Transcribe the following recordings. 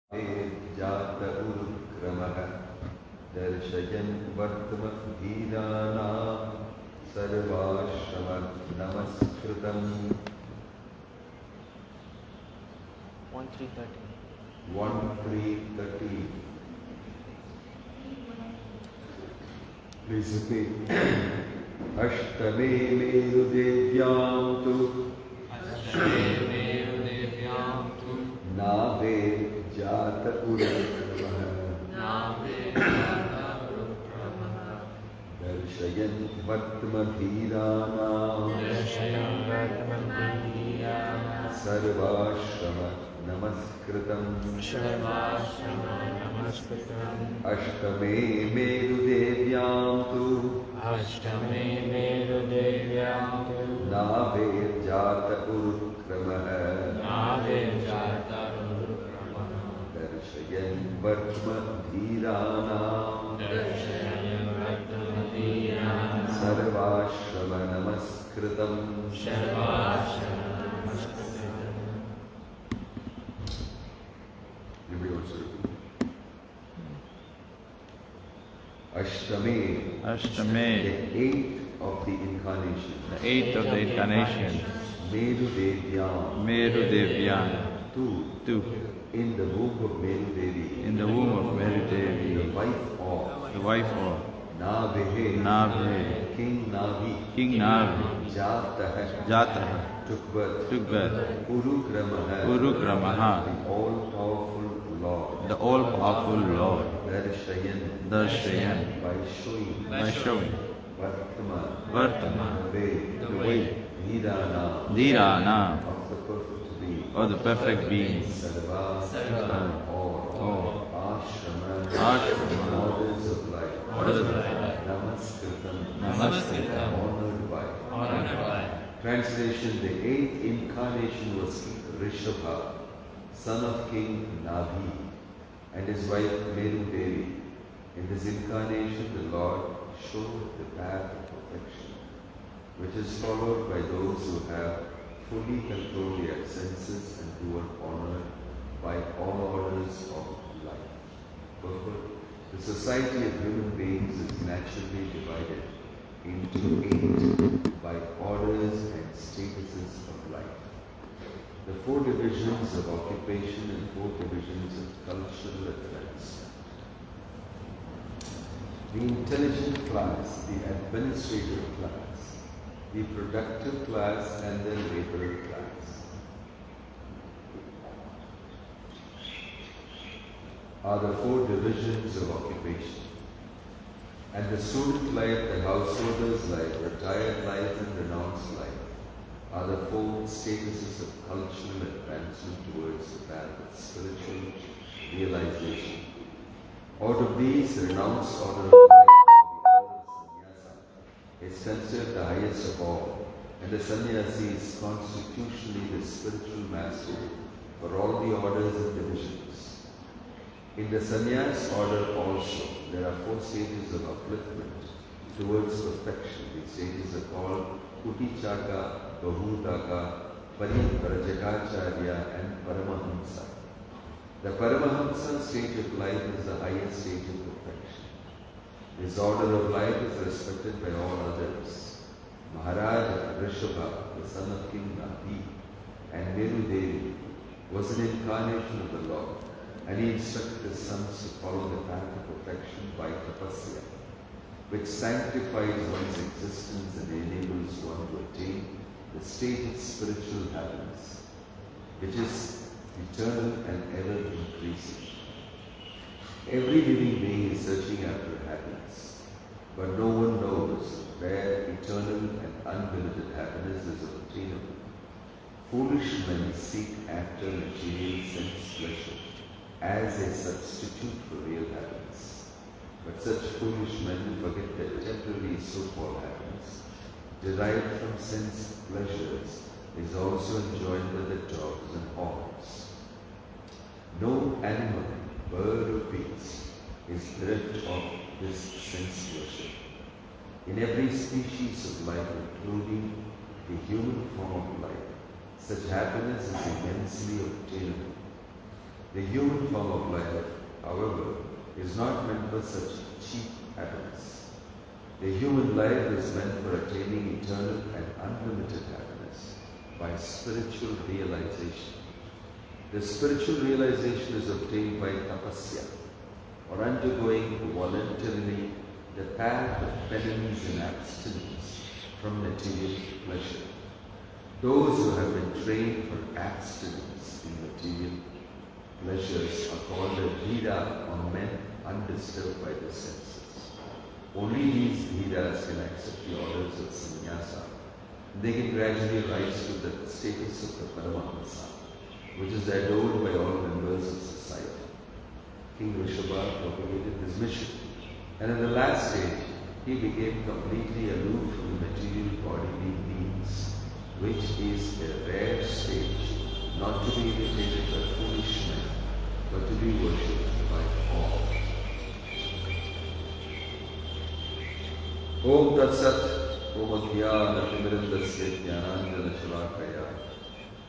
जात उरुक्रमः दर्शयन् वर्तमधीराणां सर्वाश्रमनमस्कृतम् 1330. Please repeat. Ashtame merudevyam tu Nave jata urukramaha Darshayan vatmadhiranam Sarvashrama namaskritam Ashtame merudevyam tu Nave jata urukramaha Darshayan vatmadhiranam Sarvashrama namaskritam Ashtame, the eighth of the incarnation. The eighth of the incarnation. Merudevyam. Two. In the womb of Merudevi. In the womb of Merudevi. The wife of Nave. King Navi. Jataha. Took birth. Urukramaha. The all-powerful Lord. Darshayan. By showing. Vartama. The way. Dhirana. Of the perfect being. Ashrama. Orders of life. Namaskritam. Honored by. Translation: the eighth incarnation was Rishabha, son of King Navi, and his wife Merudevi. In this incarnation, the Lord showed the path of perfection, which is followed by those who have fully controlled their senses and who are honored by all orders of life. Therefore, the society of human beings is naturally divided into 8 by orders and statuses of life. The 4 divisions of occupation and 4 divisions of cultural advance. The intelligent class, the administrative class, the productive class, and the laborer class. Are the 4 divisions of occupation. And the student life, the householder's life, retired life, and renounced life are the 4 statuses of cultural advancement towards the path of spiritual realization. Out of these, the renounced order of life, or the order of sannyasa, is considered the highest of all, and the sannyasi is constitutionally the spiritual master for all the orders and divisions. In the sannyas order also, there are 4 stages of upliftment towards perfection. These stages are called Utichaka, Bahutaka, Parivrajagacharya, and Paramahamsa. The Paramahamsa stage of life is the highest stage of perfection. This order of life is respected by all others. Maharaj Rishabha, the son of King Navi, and Merudevi, was an incarnation of the Lord, and he instructed his sons to follow the path of perfection by tapasya, which sanctifies one's existence and enables one to attain the state of spiritual happiness, which is eternal and ever increasing. Every living being is searching after happiness, but no one knows where eternal and unlimited happiness is obtainable. Foolish men seek after material sense pleasure as a substitute for real happiness. But such foolish men forget that temporary so-called happiness, derived from sense pleasures, is also enjoyed by the dogs and hogs. No animal, bird or beast is bereft of this sense worship. In every species of life, including the human form of life, such happiness is immensely obtainable. The human form of life, however, is not meant for such cheap happiness. The human life is meant for attaining eternal and unlimited happiness by spiritual realization. The spiritual realization is obtained by tapasya, or undergoing voluntarily the path of penance and abstinence from material pleasure. Those who have been trained for abstinence in material pleasures are called a dhira, or men undisturbed by the senses. Only these dhiras can accept the orders of sannyasa. They can gradually rise to the status of the Paramahamsa, which is adored by all members of society. King Rishabha propagated his mission, and in the last stage, he became completely aloof from the material bodily beings, which is a rare stage, not to be imitated by foolish men, but to be worshipped by all. Om Tat Sat, Om Adhyana Timirandasya Jnanandana Shalakaya,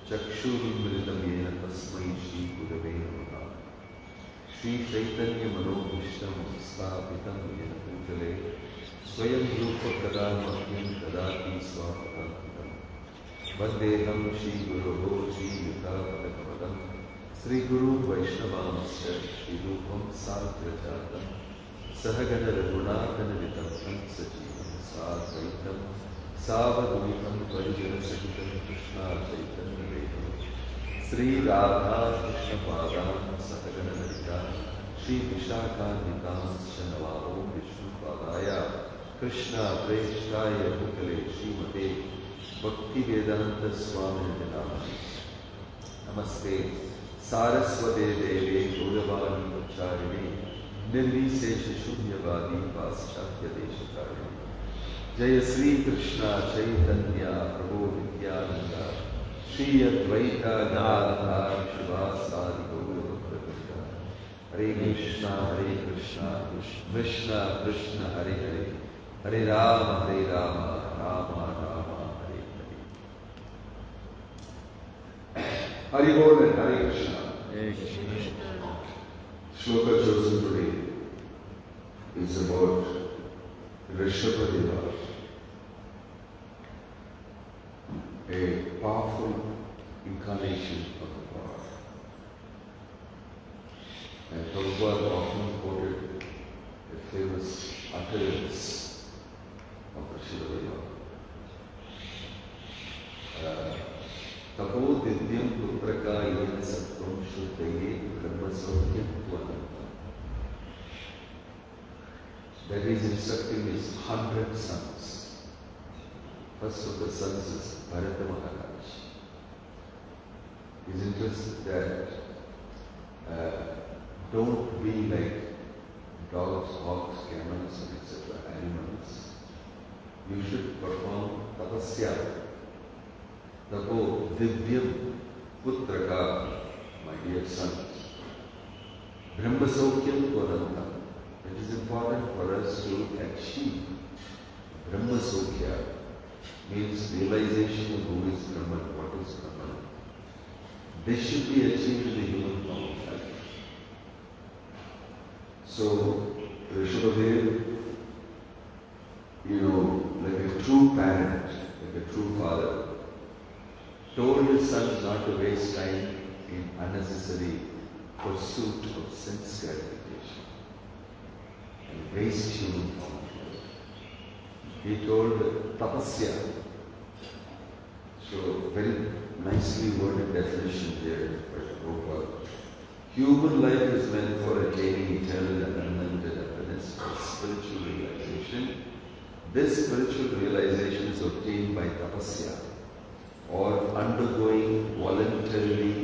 Chakshurumritam Yena Tasmai Shri Gurave Namaha, Shri Chaitanya Manobhishtam Sthapitam Yena Pujale, Swayam Rupa Kadamahyam Kadati Swapatantam, Vandeham Shri Guruho Shri Yukapatakamadam, Sri Guru Vaishnavamsya Shri Rupam Satrajatam, Sahagana Raghunatana Vitam Sajivam Sadvaitam, Savadvitam Varijana Sahitam Krishna Chaitanya Vedam, Sri Radha Krishna Padam Sahagana Narita, Shri Vishakha Nitam Shanavaro Vishnu Padaya, Krishna Preshtaya Bhukale Srimate Bhakti Vedanta Swami Namani. Namaste Saraswate Deve Gauravani Vacharini Nirvisesha Shunyavadi Paschatya Deshakarini. Jaya Sri Krishna Chaitanya Prabhu Nityananda Shri Advaita Gadadhar Shivasadi Gaura Bhakta. Hare Krishna Krishna Krishna Hare Hare, Hare Rama Rama Rama Hare Hare. Haribol and Hare Krishna. Shloka chosen today is about Rishabhadeva, a powerful incarnation of the Lord. And Prabhupada often quoted a famous utterance of Rishabhadeva. Tapo divyam putraka yena sattvam shuddhaye brahmasaukyam tvanantam. That is instructing his 100 sons. First of the sons is Bharata Maharaj. He is interested that don't be like dogs, hogs, camels, etc. animals. You should perform tapasya. Tapo divyam putraka, my dear sons. Brahmasaukyam tvanantam. It is important for us to achieve Brahmasaukhya, means realization of who is Brahman, what is Brahman. This should be achieved in the human form of life. So, Rishabhadeva, like a true parent, like a true father, told his sons not to waste time in unnecessary pursuit of sense gratification and waste human form of life. He told tapasya. So, very nicely worded definition here by Prabhupada. Human life is meant for attaining eternal and unlimited happiness by spiritual realization. This spiritual realization is obtained by tapasya, or undergoing voluntarily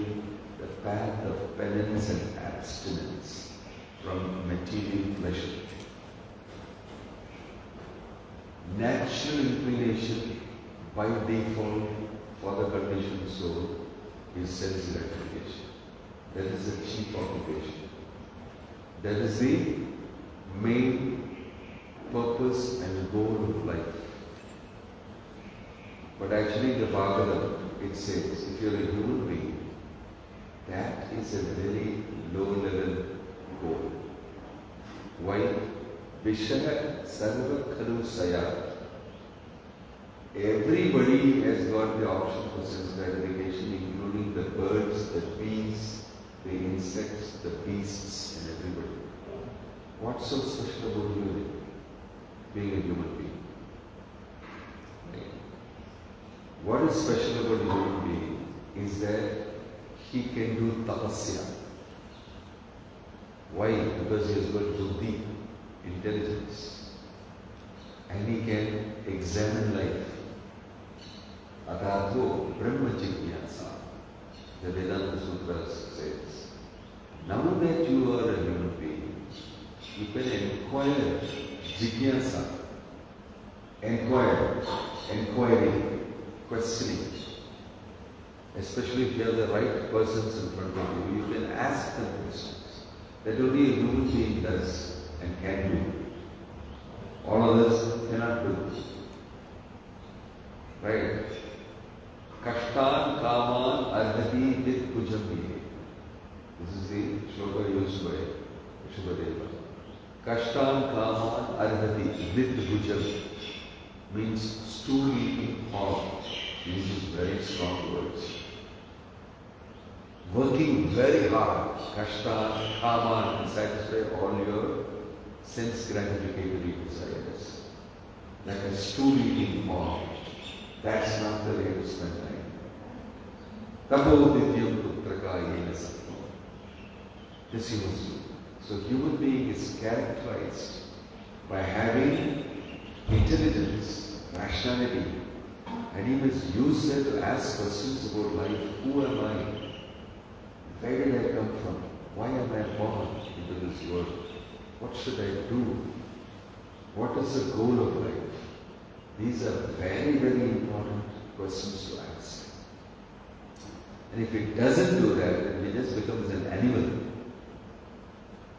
the path of penance and abstinence from material pleasure. Natural inclination by default for the conditioned soul is sense gratification. That is the chief occupation. That is the main purpose and goal of life. But actually the Bhagavatam, it says, if you are a human being, That is a very low level goal. Why? Vishaya sarva khalu saya. Everybody has got the option for sense gratification, including the birds, the bees, the insects, the beasts, and everybody. What's so special about you being a human being? What is special about a human being is that he can do tapasya. Why? Because he has got buddhi, intelligence, and he can examine life. Atato Brahma Jigyasa, the Vedanta Sutra says. Now that you are a human being, you can inquire, jigyasa, inquiry, questioning. Especially if you have the right persons in front of you, you can ask them questions that only a human being does and can do. All others cannot do. Right? Kashtan kaman arhati vid pujamye. This is the shloka used by Shubhadeva. Kashtan kaman arhati vid pujam means stool eating hog. These are very strong words. Working very hard, kashtan, kaman, to satisfy all your sense gratificatory desires. Like a stool eating hog. That's not the way to spend time. Tapo divyam putraka yena sattva. This you must do. So human being is characterized by having intelligence, rationality, and he must use that to ask questions about life. Who am I? Where did I come from? Why am I born into this world? What should I do? What is the goal of life? These are very, very important questions to ask. And if it doesn't do that, then he just becomes an animal.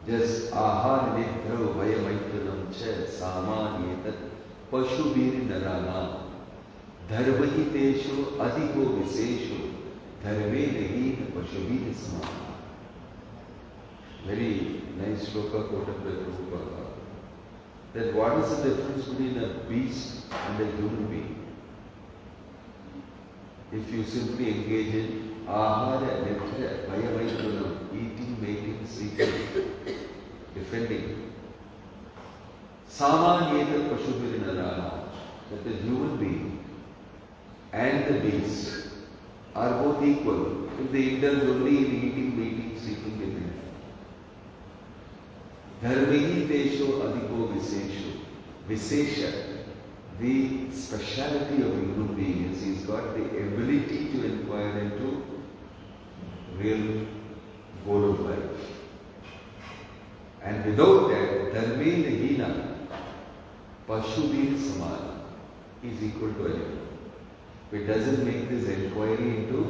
Just aha nidhra vayamaitanam cha samanyetat pashubhiri narana dharvahiteshu adhiko viseshu dharve nahina pashubhiri samana. Very nice shloka quoted by Prabhupada. That what is the difference between a beast and a human being? If you simply engage in ahara, nitra, vayamaitanam, eating, mating, sleeping, defending. Samanyeta pashubhirinarana, that the human being and the beast are both equal if they indulge only in eating, mating, sleeping, defending. Dharmihi tesho adhiko viseshu. Visesha, the speciality of a human being is he's got the ability to inquire into real goal of life. And without that, dharme nahina pashubhir samana, is equal to animal. If it doesn't make this inquiry into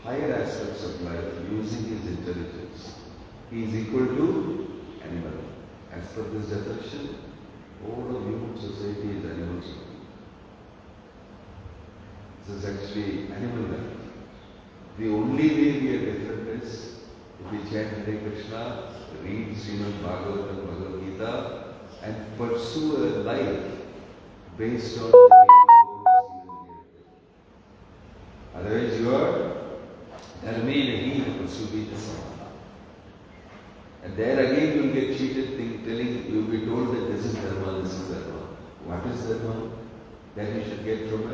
higher aspects of life using his intelligence, he is equal to animal. As per this definition, all of human society is animal society. This is actually animal life. The only way we are different is if we chant Hare Krishna, read Srimad Bhagavatam, Bhagavad Gita, and pursue a life based on the real goals given here. Otherwise, you are dharme nahi pasubhita samana. And there again you will get cheated, telling you will be told that this is dharma, this is dharma. What is dharma? That you should get from a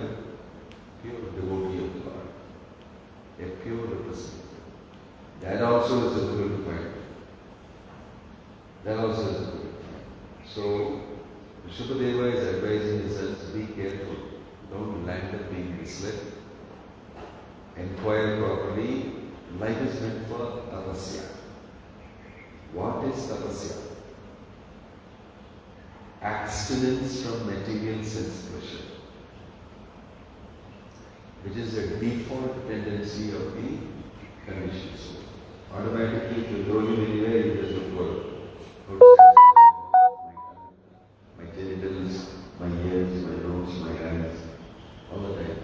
pure devotee of God, a pure representative. That also is difficult to find. That also is difficult to find. So, Shubhadeva is advising his sons, be careful. Don't land up being misled. Inquire properly. Life is meant for tapasya. What is tapasya? Abstinence from material sense pleasure, which is a default tendency of the conditioned soul. Automatically, if you go anywhere, you just look for my genitals, my ears, my nose, my eyes, all the time.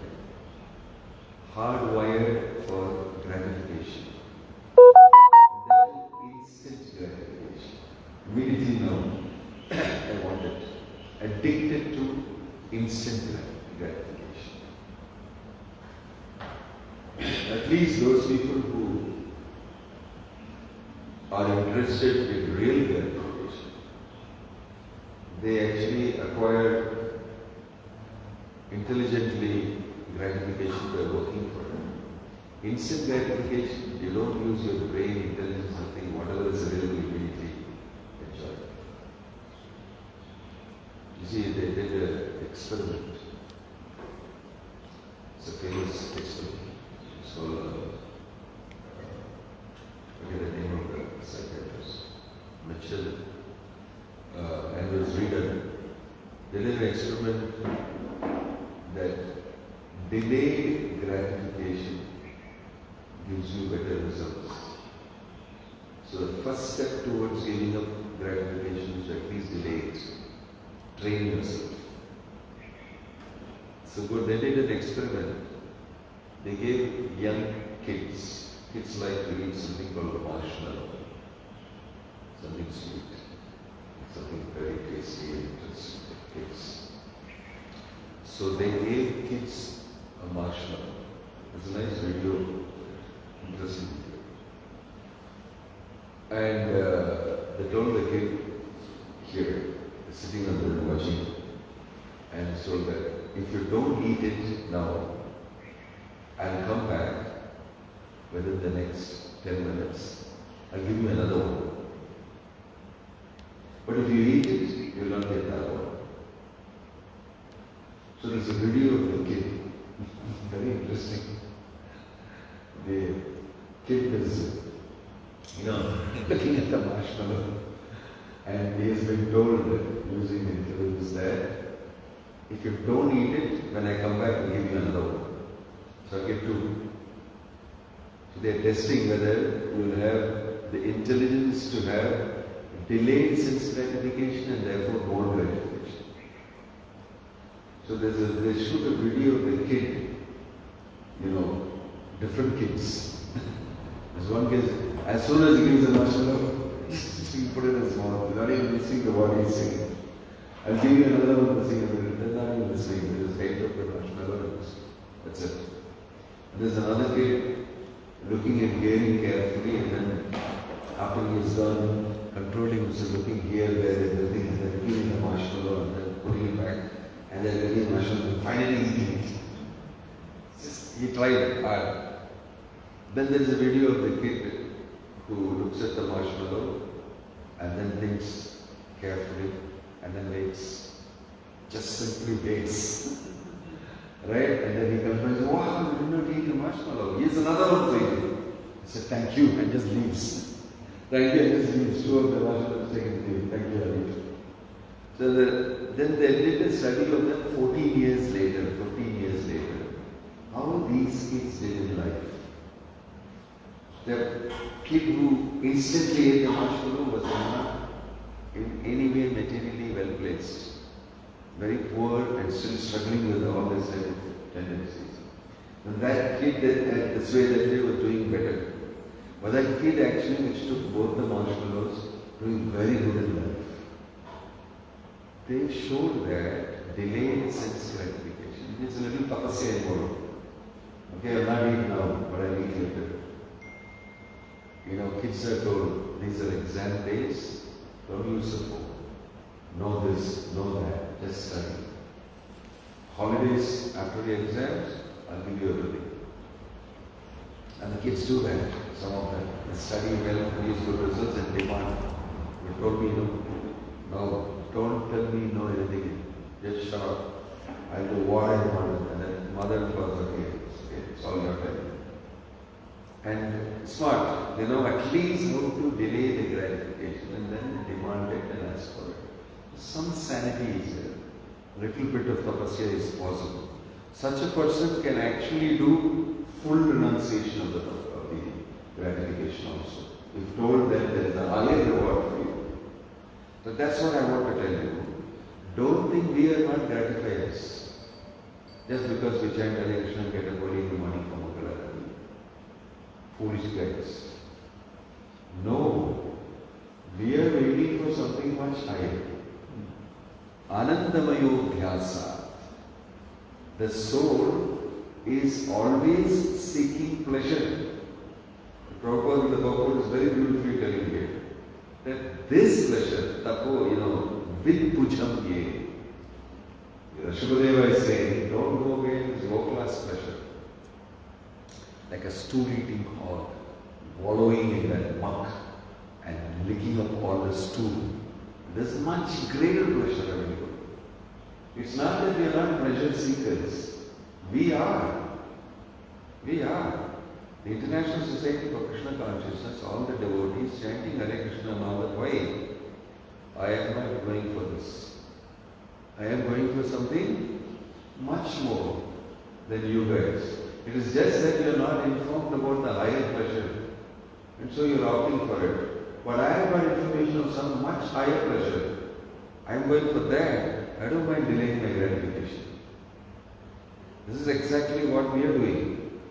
Hardwired for gratification. immediately now, I want it. Addicted to instant gratification. At least those people who are interested in real gratification, they actually acquire intelligently gratification by working for it. Instant gratification, you don't use your brain, intelligence, nothing, whatever is available immediately, enjoy it. You see, they did an experiment. It's a famous experiment. So, forget the name of the psychiatrist, Mitchell, and was Reader. They did an experiment that delayed gratification gives you better results. So the first step towards giving up gratification is to at least delay it. Train yourself. So good, they did an experiment. They gave young kids like to eat something called marshmallow. Something sweet. Something very tasty and interesting for kids. So they gave kids a marshmallow. It's a nice video, interesting video. And they told the kid here, sitting on the watching, and told that if you don't eat it now, I'll come back within the next 10 minutes. I'll give you another one. But if you eat it, you'll not get that one. So there's a video of the kid, very interesting. The kid is, looking at the marshmallow, and he has been told, using the intelligence that if you don't eat it, when I come back, I'll give you another one. So I get two. So they are testing whether you will have the intelligence to have delayed sense gratification and therefore more gratification. So they shoot a video of the kid, different kids. There's one kid, as soon as he gives a marshmallow, he put it in his mouth, not even listening to what he's saying. I'll give you another one to sing, they're not even listening, they just hate up the marshmallow, that's it. And there's another kid looking and hearing carefully, and then after he's done controlling himself, looking here, there, everything, and then giving the marshmallow, and then putting it back, and then giving the marshmallow, and finally eating it. He tried it hard. Then there is a video of the kid who looks at the marshmallow and then thinks carefully and then waits. Just simply waits. Right? And then he comes and says, wow, you did not eat the marshmallow. Here's another one for you. He said, thank you, and just leaves. Thank you, and just leaves. Two of the marshmallows taken. Thank you, I eat. So then they did a study of them 14 years later, 15 years later. How these kids did in life. The kid who instantly ate the marshmallow was not in any way materially well placed. Very poor and still struggling with all these tendencies. And that kid, that's why that they were doing better. But that kid actually which took both the marshmallows, doing very good in life. They showed that delayed sense gratification. It's a little tapasya involved. Okay, I'll not eat now, but I'll eat later. Kids are told, these are exam days, don't use the phone. Know this, know that, just study. Holidays after the exams, I'll give you everything. And the kids do that, some of them. They study well, produce good results and demand. You told me no, don't tell me no anything. Just shut up. I'll do what I want. And then mother and father, okay, it's all your time. And smart, at least how to delay the gratification and then demand it and ask for it. Some sanity is there. Little bit of tapasya is possible. Such a person can actually do full renunciation of the gratification also. If told that there is a higher reward for you. But that's what I want to tell you. Don't think we are not gratifiers. Just because we chant Hare Krishna and get a body in the morning from a Mangalarati. Foolish guys. No. We are waiting for something much higher. Anandamayo Bhyasa. The soul is always seeking pleasure. Prabhupada in the Bhagavad is very beautifully telling here that this pleasure, tapo, vidbhujam ye. Shukadeva is saying, don't go against low-class pleasure. Like a stool-eating hog, wallowing in that muck and licking up all the stool. There's much greater pleasure available. It's not that we are not pleasure seekers. We are. We are. The International Society for Krishna Consciousness, all the devotees chanting Hare Krishna and all that. Why? I am not going for this. I am going for something much more than you guys. It is just that you are not informed about the higher pleasure. And so you are opting for it. But I have got information of some much higher pleasure. I am going for that. I don't mind delaying my gratification. This is exactly what we are doing.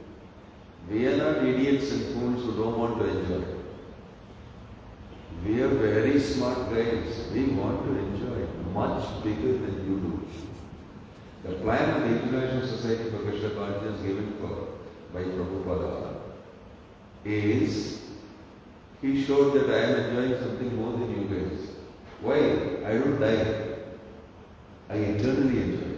We are not idiots and fools who don't want to enjoy. We are very smart guys. We want to enjoy much bigger than you do. The plan of the International Society for Krishna Consciousness given by Prabhupada is, he showed that I am enjoying something more than you guys. Why? I don't die. I eternally enjoy.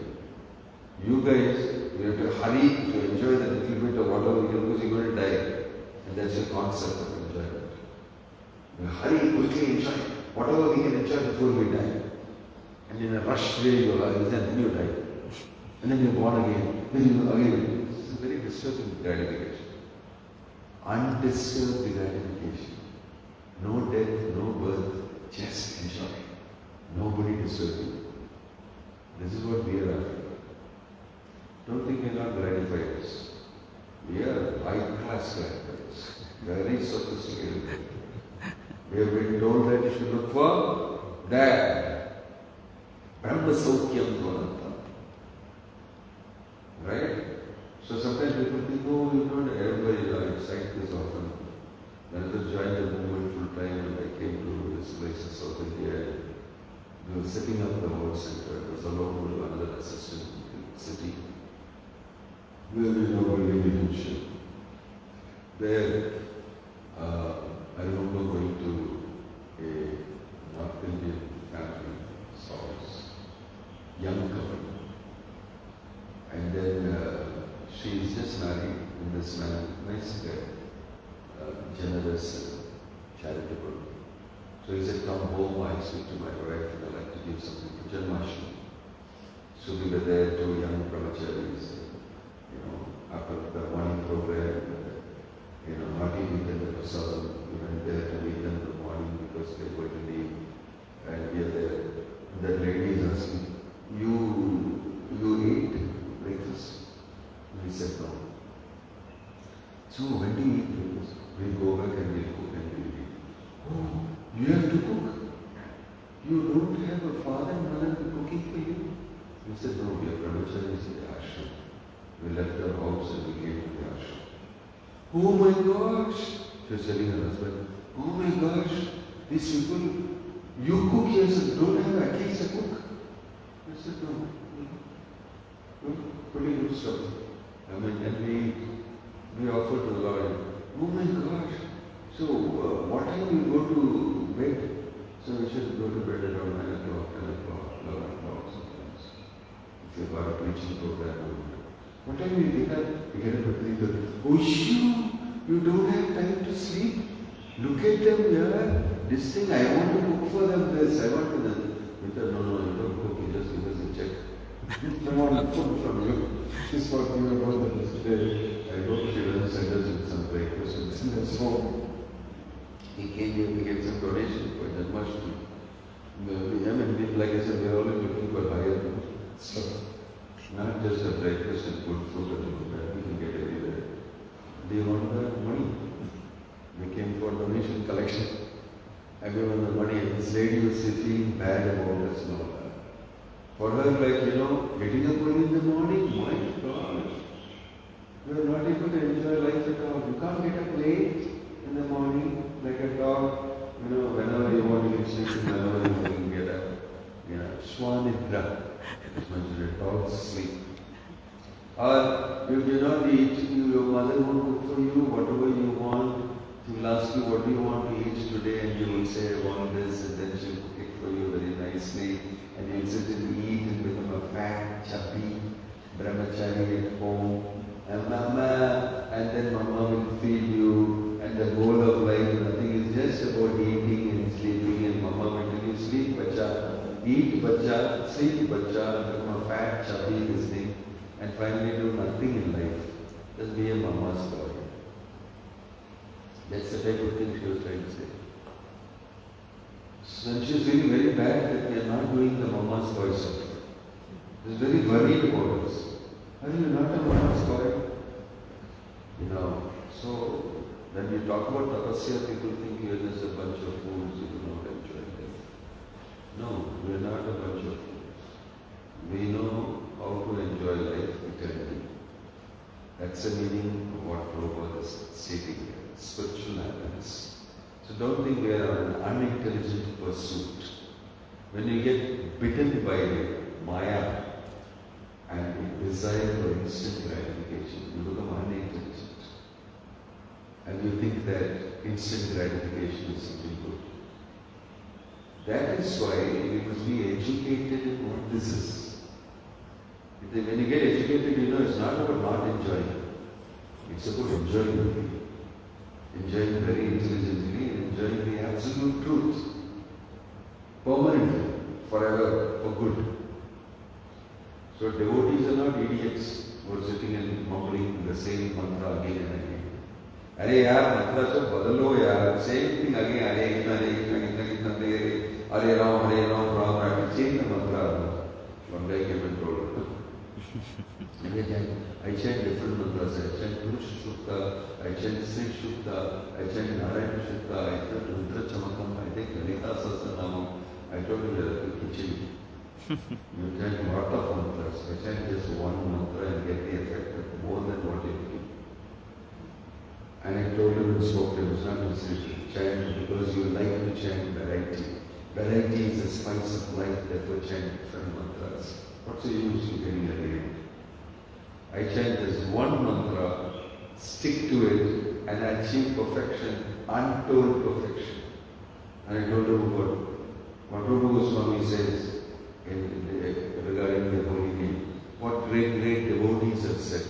You guys, you have to hurry to enjoy that little bit of whatever you do because you're going to die. And that's your concept of enjoyment. You hurry, quickly enjoy whatever we can enjoy before we die. And in a rushed way you are, then you die. And then you're born again. Then you again. This is a very disturbing gratification. Undisturbed gratification. No death, no birth, just enjoy. Nobody disturbs you. This is what we are after. Don't think we are not gratifiers. We are high-class gratifiers. Very sophisticated. We have been told that you should look for that. Brahma Saukyam Dvananta. Right? So sometimes people think, oh, you know, everybody cite this often. When I was joined the movement full time and I came to this place in South India, we were setting up the whole center. It was alone with another assistant in the city. Really no relationship. There, I remember going to a North Indian family's house, young couple. And then she is just married, and this man, nice guy, generous and charitable. So he said, come home, I speak to my wife and I'd like to give something for Janmashtami. So we were there, two young brahmacharis, after the morning program, not eating the prasadam, we went there to meet them in the morning because they were going to leave. And we are there. And that lady is asking, you eat breakfast? And we said, no. So when do you eat breakfast? We go back and we cook and we eat. Oh, you have to cook? You don't have a father and mother cooking for you? We said, no, we are brahmacharis in the ashram. We left our house and we came to the ashram. Oh my gosh! She was telling her husband, oh my gosh, these people, you cook yourself, don't have at least a cook. I said, no. Pretty good stuff. And we offered to the Lord, oh my gosh, so what time you go to bed? So we should go to bed around 9 o'clock, 10 o'clock, 11 o'clock sometimes. If you've got a preaching program. What time you get up? You get up at 3:30. Oh, you don't have time to sleep? Look at them here. This thing, I want to cook for them this. I want to them. We said, no, you don't cook. You just give us a check. I want food from you. This is what we were about today. I hope she will send us with some breakfast and send us home. He came here to get some donation for Janmashtami. Like I said, we are always looking for higher stuff. Not just a breakfast and good food that we can get everywhere. They want the money. We came for donation collection. Everyone the money. And this lady was feeling bad about us and all that. For her, getting up early in the morning, my God. We are not able to enjoy life at all. You can't get up late in the morning like a dog. Whenever you want to get sleep, whenever you can get Ashwanidra. It is mentioned, dogs sleep. Or you do not eat, your mother will cook for you whatever you want. She will ask you what do you want to eat today, and you will say I want this, and then she will cook it for you very nicely, and you will sit and eat and become a fat, chubby brahmachari at home. And mama, and then mama will feed you, and the goal of life, nothing is just about eating and sleeping, and mama will tell you sleep bacha, eat bacha, sleep bacha, become a fat, chubby this thing, and finally do nothing in life. Just be a mama's boy. That's the type of thing she was trying to say. So she was feeling very bad that we are not doing the mama's boy stuff. She was very worried about us. Are you not a mama's boy? You know, so when we talk about tapasya, people think you are just a bunch of fools who do not enjoy life. No, we are not a bunch of fools. We know how to enjoy life eternally. That's the meaning of what Prabhupada is stating here. Spiritual happiness. So don't think we are an unintelligent pursuit. When you get bitten by Maya and you desire for instant gratification, you become unintelligent. And you think that instant gratification is something good. That is why we must be educated in what this is. When you get educated, you know it's not about not enjoying. It's about enjoying. Enjoying very intelligently, enjoying the absolute truth. Permanently, forever, for good. So devotees are not idiots who are sitting and mumbling the same mantra again and again. Are yaar, mantra so badalo yaar, same thing again, Hare Ram, Ram Ram, change the mantra. One day came and told her. I chant different mantras. I chant Purush Shukta, I chant Sri Shukta, I chant Narayana Shukta, I chant Rudra Chamakam, I take Lalita Sahasranamam. I told you that the kitchen. You chant a lot of mantras. I chant just one mantra and get the effect of more than what you do. And I told him and spoke to him, it's not necessary to chant because you like to chant variety. Variety is the spice of life, therefore chant different mantras. What's the use of getting a I chant this one mantra, stick to it, and achieve perfection, untold perfection. And I told him what Swami says regarding the holy name. What great devotees have said,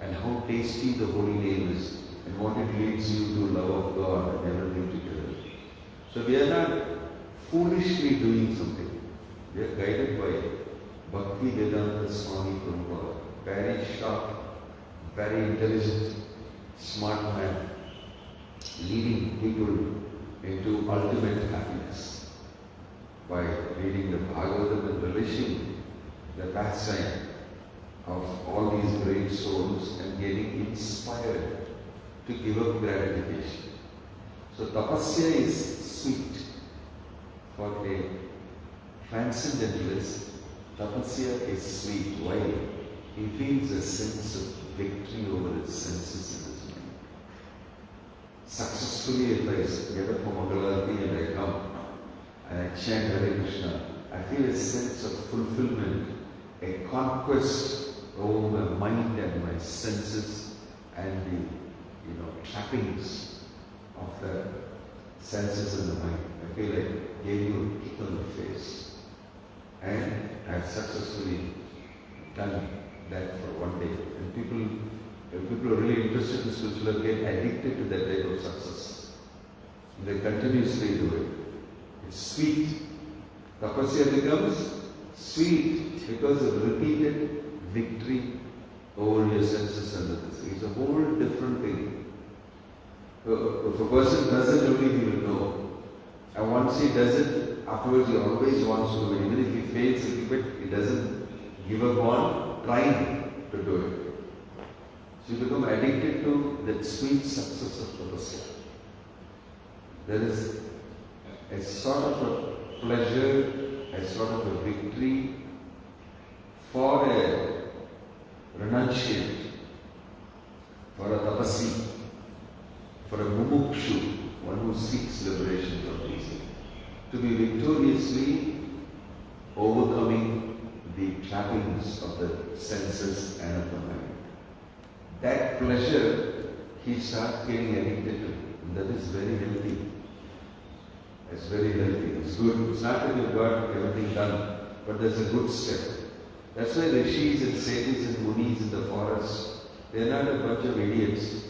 and how tasty the holy name is, and what it leads you to love of God and everything together. So we are not foolishly doing something. We are guided by Bhakti Vedanta Swami Prabhupada. Very sharp, very intelligent, smart man, leading people into ultimate happiness by reading the Bhagavatam and relishing the pastime of all these great souls and getting inspired to give up gratification. So tapasya is sweet. For a transcendentalist, tapasya is sweet. Why? He feels a sense of victory over his senses in his mind. Successfully, if I get up from Mangalarati and I come and I chant Hare Krishna, I feel a sense of fulfillment, a conquest over my mind and my senses and the trappings of the senses in the mind. I feel like gave you a kick on the face. And I have successfully done that for one day. And people are really interested in spiritual life, get addicted to that type of success. And they continuously do it. It's sweet. Tapasya becomes sweet because of repeated victory over your senses and others. It's a whole different thing. If a person does it only, he will know. And once he does it, afterwards he always wants to do it. Even if he fails a little bit, he doesn't give up on trying to do it. So you become addicted to that sweet success of tapasya. There is a sort of a pleasure, a sort of a victory for a renunciate, for a tapasi, for a mumukshu, one who seeks liberation from these things. To be victoriously overcoming the trappings of the senses and of the mind. That pleasure he starts getting addicted to. And that is very healthy. It's very healthy. It's good. It's not that you've got everything done, but there's a good step. That's why rishis and sages and munis in the forest, they are not a bunch of idiots.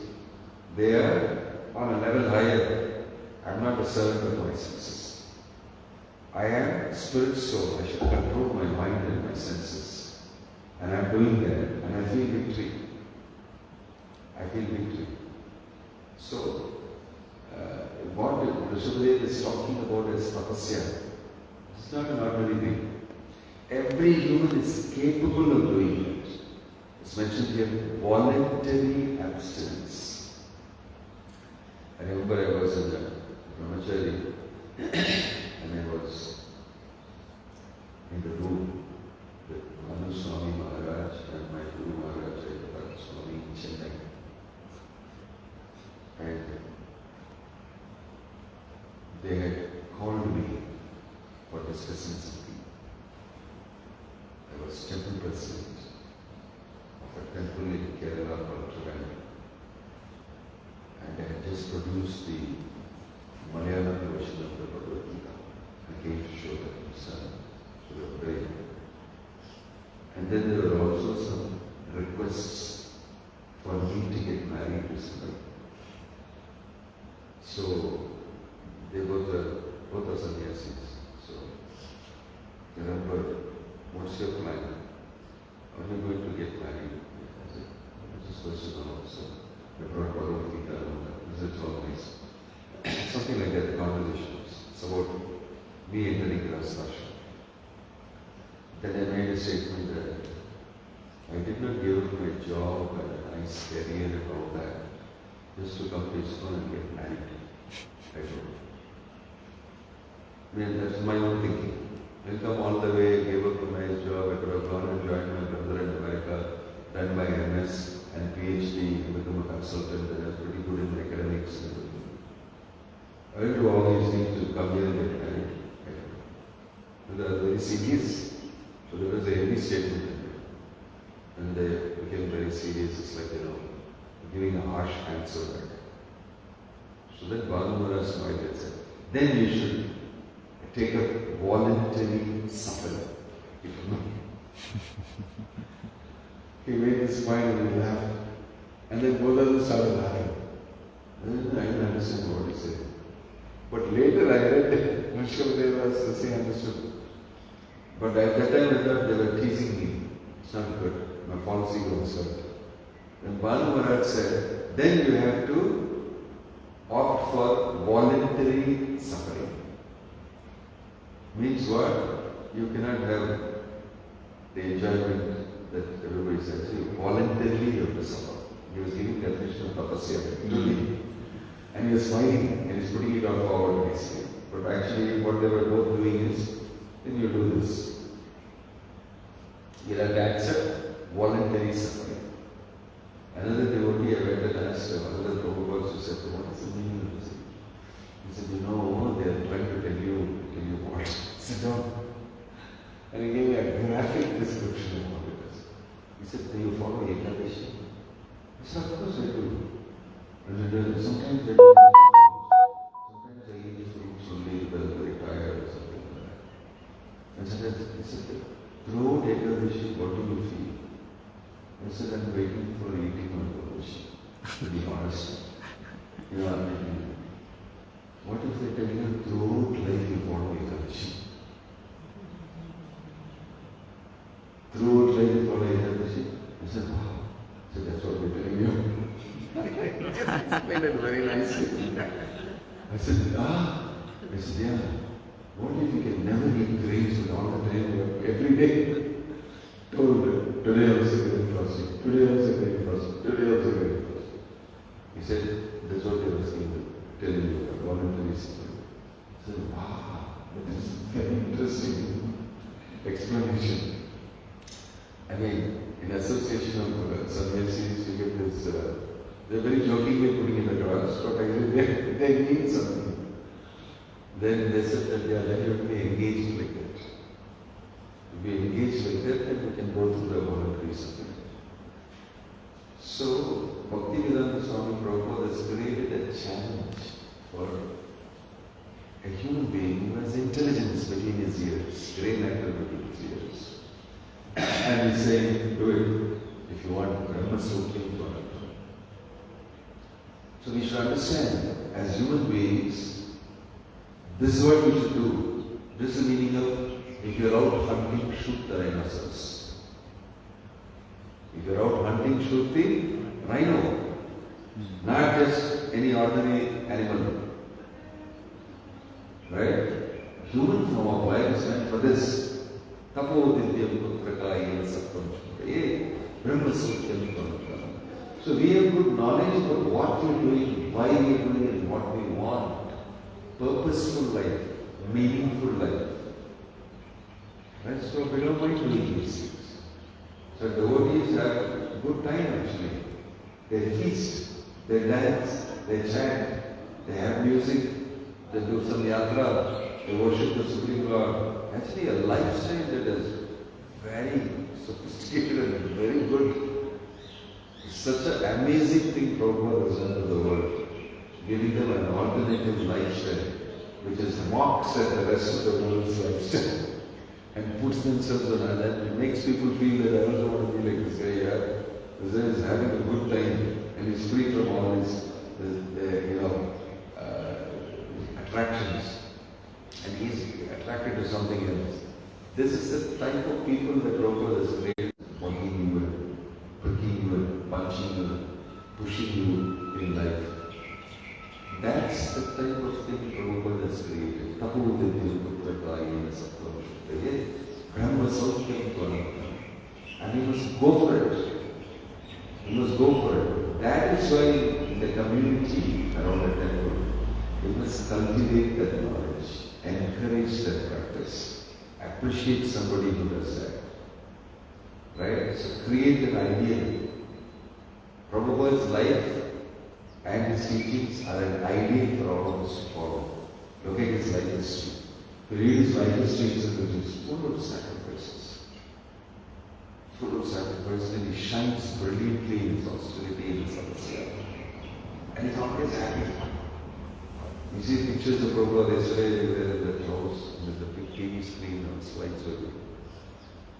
They are on a level higher. I'm not a servant of my senses. I am a spirit soul. I should control my mind and my senses. And I'm doing that. And I feel victory. I feel victory. So, what Rishabhdev is talking about is tapasya. It's not an ordinary thing. Every human is capable of doing it. It's mentioned here, voluntary abstinence. I remember I was in a brahmachari and I was in the room with Swami Maharaj and my Guru Maharaj, Swami in Chennai. And they had called me for discussing something. I was temple president of a temple in Kerala called Trivandrum. And I had just produced the Malayalam version of the Bhagavad Gita. I came to show that to son, so they were very happy. And then there were also some requests for me to get married to somebody. So they both are sannyasis. So they remember, what's your plan? Are you going to get married? I said, this question also. I brought Bhagavad Gita and it's all nice. Something like that, the conversation was. It's about me entering Grahasthashram. Then I made a statement that I did not give up my job and a nice career and all that just to come to ISKCON and get married. I told. I mean, that's my own thinking. I'll come all the way, gave up a nice job, I could have gone and joined my brother in America, done my MS and PhD, and become a consultant, and I was pretty good in academics and everything. I went to all these things to come here and get married. And they were very serious. So there was a heavy statement in there. And they became very serious. It's like, giving a harsh answer back. So then Bhanu Maharaj smiled and said, then you should take a voluntary suffering. He made this smile and he laughed. And then both of them started laughing. And I didn't understand what he said. But later I read Rishabhdev was saying understood. But at that time I thought they were teasing me. It's not good. My policy was hurt. Then Bhanu Maharaj said, then you have to opt for voluntary suffering. Means what? You cannot have the enjoyment that everybody says. You voluntarily have to suffer. He was giving definition of tapasya to me. And he was smiling and he's putting it all forward nicely. But actually what they were both doing is, then you do this. You have to accept voluntary suffering. Another devotee I went and asked another Prabhupada who said, what is the meaning of this? He said, they are trying to tell you what. Sit down. And he gave me a graphic description of what it is. He said, do you follow Ekadashi? I said, of course I do. And sometimes I do. Sometimes I eat fruits only when I'm very tired or something like that. And sometimes he said, throughout Ekadashi, what do you feel? I said, I'm waiting for eating my Ekadashi. To be honest. What if I tell you throughout life you follow Ekadashi? Throughout life you follow Ekadashi? I said, wow. So that's what we're telling you. I just explained it very nicely. I said, I said, yeah. What if you can never eat grains with all the time, every day? Told today also grain fasting, today also grain fasting, today also grain fasting. He said, that's what they were telling you, voluntary suffering. I said, wow, that is very interesting explanation. I mean, in association of sannyasis, you get this, they're very jokingly putting in the class, but actually they mean something. Then they said that they are definitely engaged like that. If we engage like that, then we can go through the voluntary suffering. So, Bhakti Swami Prabhupada has created a challenge for a human being who has intelligence between his ears, great matter between his ears. And he's saying, do it if you want Brahma Sukhya. So we should understand, as human beings, this is what we should do. This is the meaning of, if you're out hunting, shoot the rhinoceros. If you're out hunting, shoot the rhino. Not just any ordinary animal. Right? Human form of life is meant for this. Tapo divyam putraka sattvam shuktaye brahma sutyam paramkam. So we have good knowledge about what we are doing, why we are doing it, and what we want. Purposeful life, meaningful life. Right? So we don't mind doing these things. So devotees have good time actually. They feast, they dance, they chant, they have music, they do some yatra, they worship the Supreme Lord. Actually a lifestyle that is very sophisticated and very good. It's such an amazing thing Prabhupada has done to the world, giving them an alternative lifestyle which is mocks at the rest of the world's lifestyle and puts themselves on that. It makes people feel that I also want to be like this guy here. This guy is having a good time and he's free from all these attractions, and he's attracted to something else. This is the type of people that Prabhupada has created, mocking you, pricking you, punching you, pushing you in life. That's the type of thing Prabhupada has created. Tapo divyam putraka sattvam shuktaye brahma saukyam paramkam. And he must go for it. He must go for it. That is why in the community around the temple, we must cultivate that knowledge, encourage that practice, appreciate somebody who does that. Right? So create an ideal. Prabhupada's life and his teachings are an ideal for all of us to follow. Look at his life history. Read his life history, which is full of sacrifices. Full of sacrifices, and he shines brilliantly in his austerity and his samsya. And he's always happy. You see pictures of Prabhupada yesterday, they were in the clothes with the big TV screen on slides with him.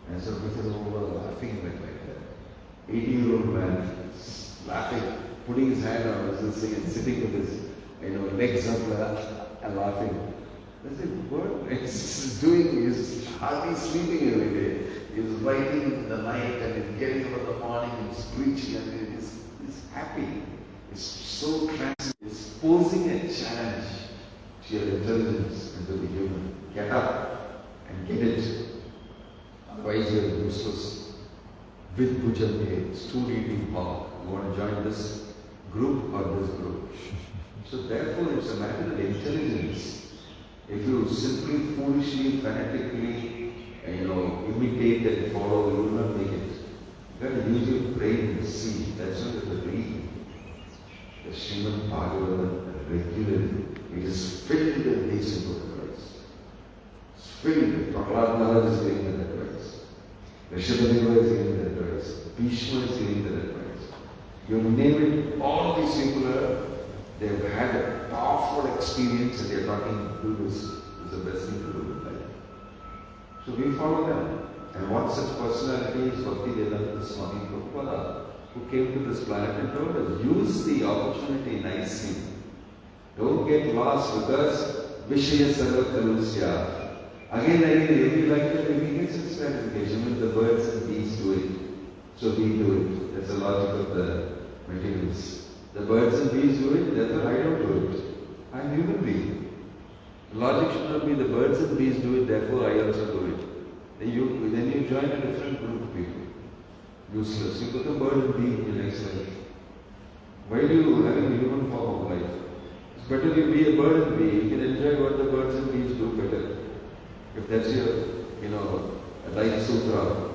And so because of Prabhupada laughing like that. 80-year-old man laughing, putting his hand on his thing and sitting with his legs up and laughing. I said, what he's doing? He's hardly sleeping every day. He's writing in the night and he's getting up in the morning and he's preaching and he's happy. He's so transcendent. He's posing a challenge to your intelligence and to the human. Get up and get it. Otherwise you are useless. With Bhujamye, stool eating hog. You want to join this group or this group? So therefore it's a matter of intelligence. If you simply foolishly, fanatically, imitate and follow, you will not make it. You have to use your brain and see. That's why the read the Srimad Bhagavatam regularly. It is filled with these simple advice. It's filled. Prahlad Maharaj is giving that advice. Rishabhadeva is giving that advice. Bhishma is giving that advice. You name it, all these people they've had a powerful experience and they're talking, do this. It's the best thing to do in life. So we follow them. And one such personality is Bhakti Swami Prabhupada, who came to this planet and told us, use the opportunity nicely. Don't get lost because Vishaya Sarva Kalusya. Again, every lifetime we get such gratification when the birds and bees do it. So we do it. That's the logic of the materials. The birds and bees do it, therefore I don't do it. I'm a human being. The logic should not be the birds and bees do it, therefore I also do it. Then you join a different group of people. Useless. You become bird and bee in your next life. Why do you have a human form of life? It's better you be a bird and bee. You can enjoy what the birds and bees do better. If that's your, life sutra.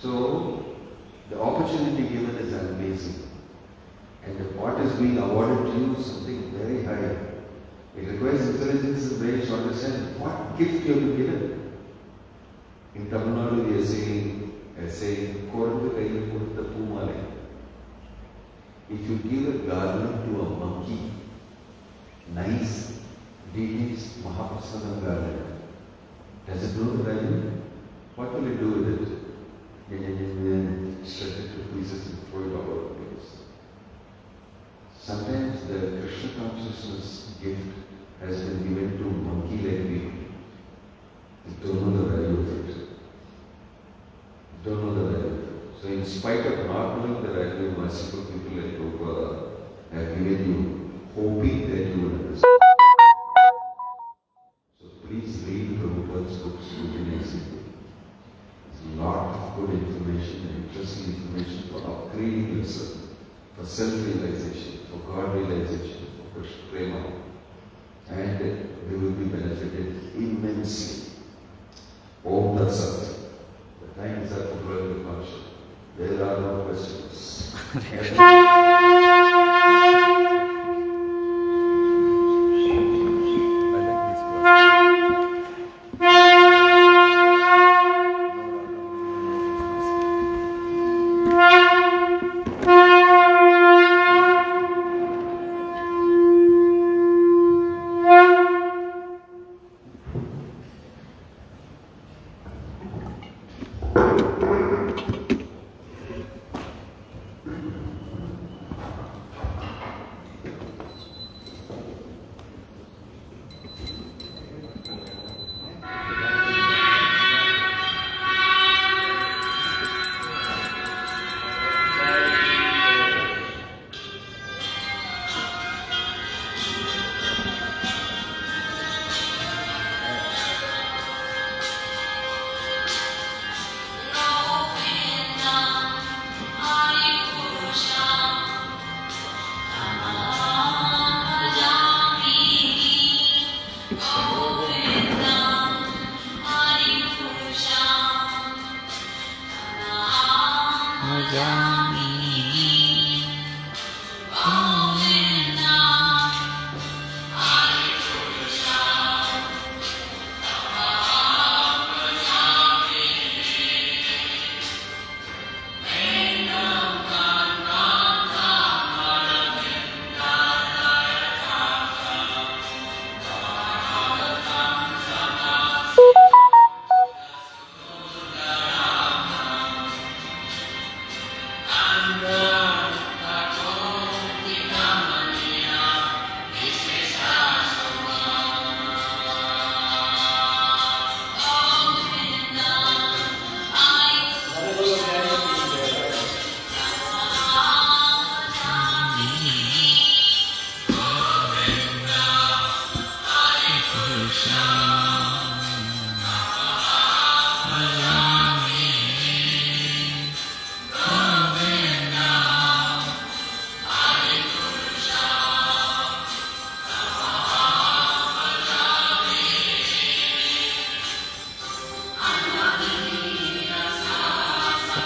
So, the opportunity given is amazing. And what is being awarded to you is something very high. It requires intelligence and brains to understand what gift you have been given. In Tamil Nadu, we are saying, "Korandu kaiyil kodutha poomalai." If you give a garland to a monkey, nice, deities, Mahaprasadam garland, does it know the value? What will it do with it? Shred it to pieces and throw it all over the place. Sometimes the Krishna consciousness gift has been given to monkey-like people. They don't know the value of it. They don't know the value of it. So in spite of not knowing the value, merciful people like Prabhupada have given you, hoping that you will understand. So please read Prabhupada's books routinely. There's a lot of good information and interesting information for upgrading yourself, for self-realization, for God realization, for Krishna Prema. And we will be benefited immensely. Om Tat Sat. The time is up for growing the conscience. There are no questions.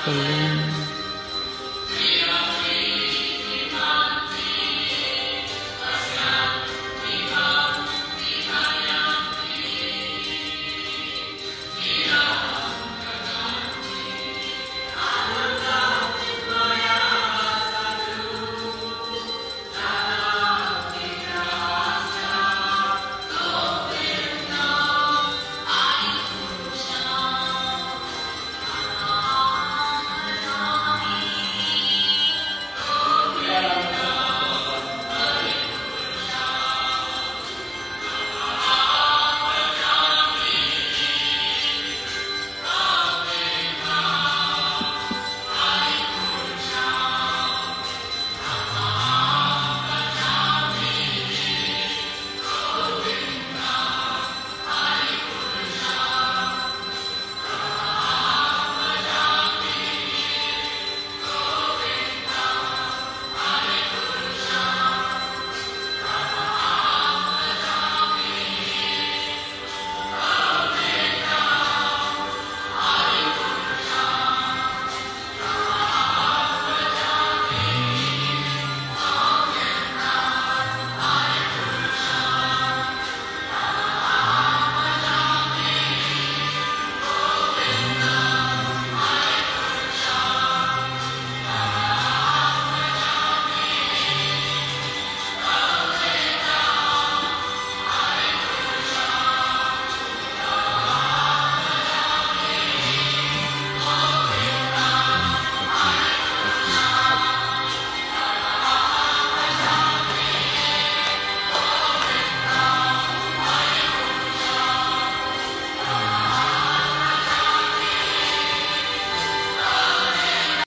Alone.